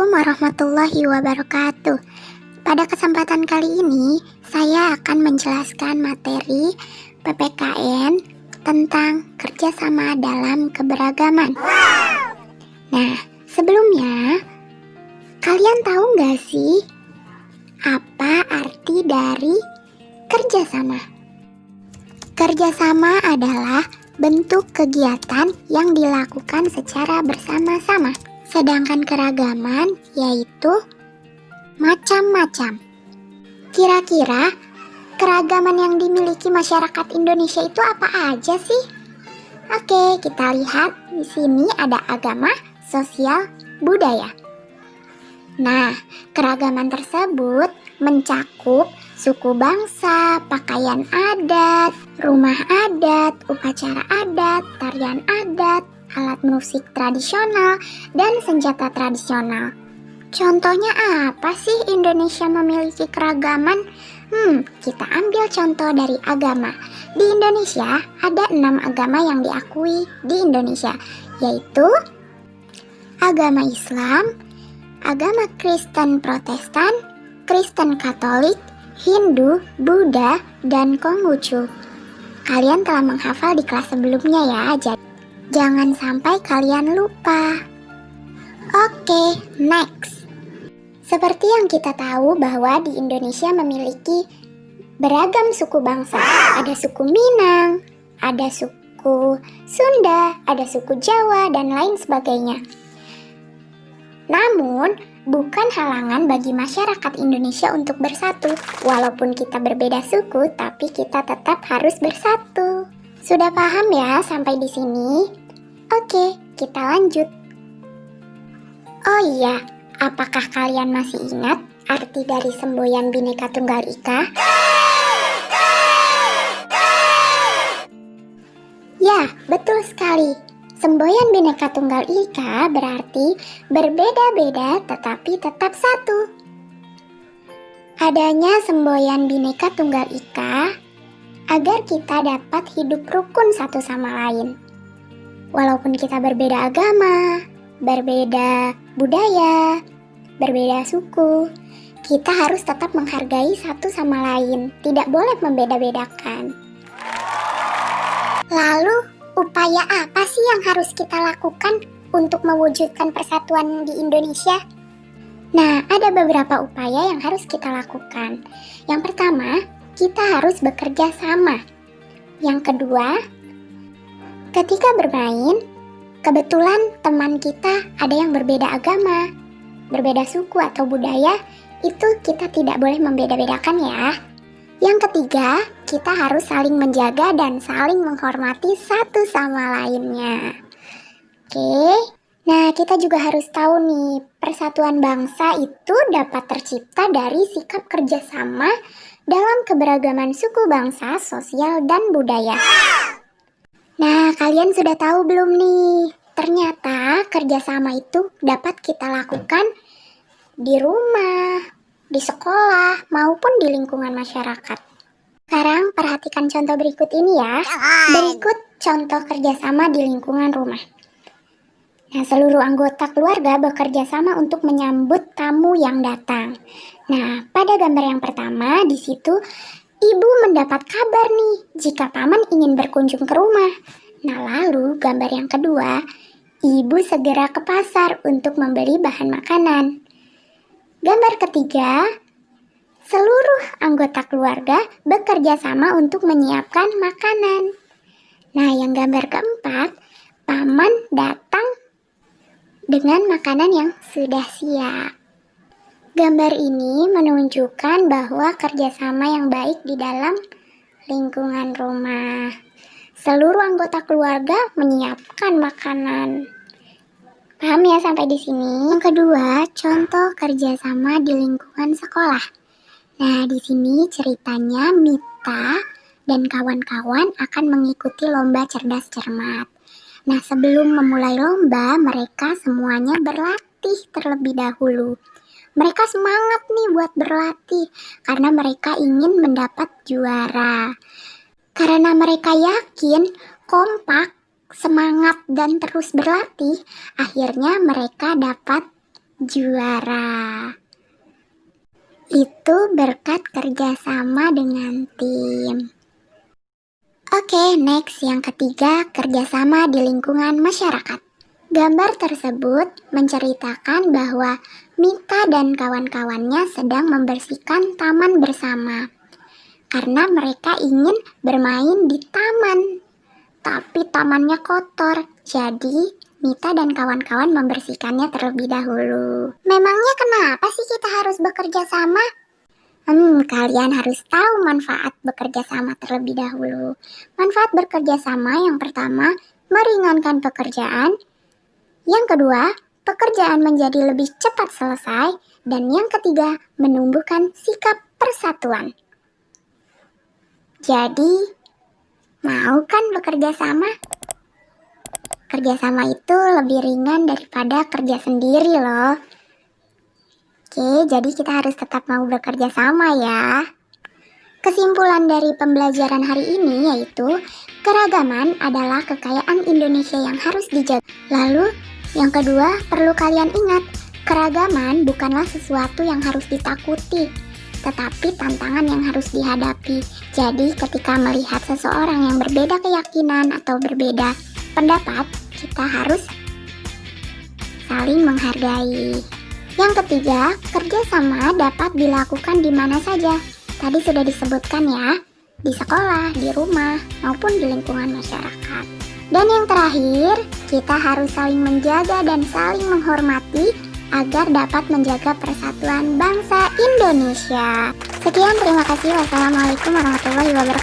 Assalamualaikum warahmatullahi wabarakatuh. Pada kesempatan kali ini, saya akan menjelaskan materi PPKN tentang kerjasama dalam keberagaman. Nah, sebelumnya, kalian tahu nggak sih apa arti dari kerjasama? Kerjasama adalah bentuk kegiatan yang dilakukan secara bersama-sama. Sedangkan keragaman yaitu macam-macam. Kira-kira keragaman yang dimiliki masyarakat Indonesia itu apa aja sih? Oke, kita lihat di sini ada agama, sosial, budaya. Nah, keragaman tersebut mencakup suku bangsa, pakaian adat, rumah adat, upacara adat, tarian adat, alat musik tradisional, dan senjata tradisional. Contohnya apa sih Indonesia memiliki keragaman? Kita ambil contoh dari agama. Di Indonesia ada 6 agama yang diakui di Indonesia, yaitu agama Islam, agama Kristen Protestan, Kristen Katolik, Hindu, Buddha, dan Konghucu. Kalian telah menghafal di kelas sebelumnya ya, jadi jangan sampai kalian lupa. Oke, next. Seperti yang kita tahu bahwa di Indonesia memiliki beragam suku bangsa. Ada suku Minang, ada suku Sunda, ada suku Jawa, dan lain sebagainya. Namun, bukan halangan bagi masyarakat Indonesia untuk bersatu. Walaupun kita berbeda suku, tapi kita tetap harus bersatu. Sudah paham ya sampai di sini? Oke, kita lanjut. Oh iya, apakah kalian masih ingat arti dari semboyan Bhinneka Tunggal Ika? Ya, betul sekali. Semboyan Bhinneka Tunggal Ika berarti berbeda-beda tetapi tetap satu. Adanya semboyan Bhinneka Tunggal Ika agar kita dapat hidup rukun satu sama lain. Walaupun kita berbeda agama, berbeda budaya, berbeda suku, kita harus tetap menghargai satu sama lain, tidak boleh membeda-bedakan. Lalu, upaya apa sih yang harus kita lakukan untuk mewujudkan persatuan di Indonesia? Nah, ada beberapa upaya yang harus kita lakukan. Yang pertama, kita harus bekerja sama. Yang kedua, ketika bermain, kebetulan teman kita ada yang berbeda agama, berbeda suku atau budaya, itu kita tidak boleh membeda-bedakan ya. Yang ketiga, kita harus saling menjaga dan saling menghormati satu sama lainnya. Oke, nah kita juga harus tahu nih, persatuan bangsa itu dapat tercipta dari sikap kerjasama dalam keberagaman suku bangsa, sosial, dan budaya. Nah, kalian sudah tahu belum nih? Ternyata kerjasama itu dapat kita lakukan di rumah, di sekolah, maupun di lingkungan masyarakat. Sekarang perhatikan contoh berikut ini ya. Berikut contoh kerjasama di lingkungan rumah. Nah, seluruh anggota keluarga bekerja sama untuk menyambut tamu yang datang. Nah, pada gambar yang pertama, di situ ibu mendapat kabar nih jika paman ingin berkunjung ke rumah. Nah, lalu gambar yang kedua, ibu segera ke pasar untuk membeli bahan makanan. Gambar ketiga, seluruh anggota keluarga bekerja sama untuk menyiapkan makanan. Nah, yang gambar keempat, paman datang dengan makanan yang sudah siap. Gambar ini menunjukkan bahwa kerjasama yang baik di dalam lingkungan rumah. Seluruh anggota keluarga menyiapkan makanan. Paham ya sampai di sini? Yang kedua, contoh kerjasama di lingkungan sekolah. Nah, di sini ceritanya Mita dan kawan-kawan akan mengikuti lomba cerdas cermat. Nah, sebelum memulai lomba, mereka semuanya berlatih terlebih dahulu. Mereka semangat nih buat berlatih karena mereka ingin mendapat juara. Karena mereka yakin, kompak, semangat, dan terus berlatih, akhirnya mereka dapat juara. Itu berkat kerjasama dengan tim. Oke, next yang ketiga, kerjasama di lingkungan masyarakat. Gambar tersebut menceritakan bahwa Mita dan kawan-kawannya sedang membersihkan taman bersama. Karena mereka ingin bermain di taman, tapi tamannya kotor. Jadi, Mita dan kawan-kawan membersihkannya terlebih dahulu. Memangnya kenapa sih kita harus bekerja sama? Kalian harus tahu manfaat bekerja sama terlebih dahulu. Manfaat bekerja sama yang pertama, meringankan pekerjaan. Yang kedua, pekerjaan menjadi lebih cepat selesai. Dan yang ketiga, menumbuhkan sikap persatuan. Jadi, mau kan bekerja sama? Kerja sama itu lebih ringan daripada kerja sendiri loh. Oke, jadi kita harus tetap mau bekerja sama ya. Kesimpulan dari pembelajaran hari ini yaitu keragaman adalah kekayaan Indonesia yang harus dijaga. Lalu, yang kedua perlu kalian ingat, keragaman bukanlah sesuatu yang harus ditakuti, tetapi tantangan yang harus dihadapi. Jadi ketika melihat seseorang yang berbeda keyakinan atau berbeda pendapat, kita harus saling menghargai. Yang ketiga, kerjasama dapat dilakukan di mana saja. Tadi sudah disebutkan ya, di sekolah, di rumah, maupun di lingkungan masyarakat. Dan yang terakhir, kita harus saling menjaga dan saling menghormati agar dapat menjaga persatuan bangsa Indonesia. Sekian, terima kasih. Wassalamualaikum warahmatullahi wabarakatuh.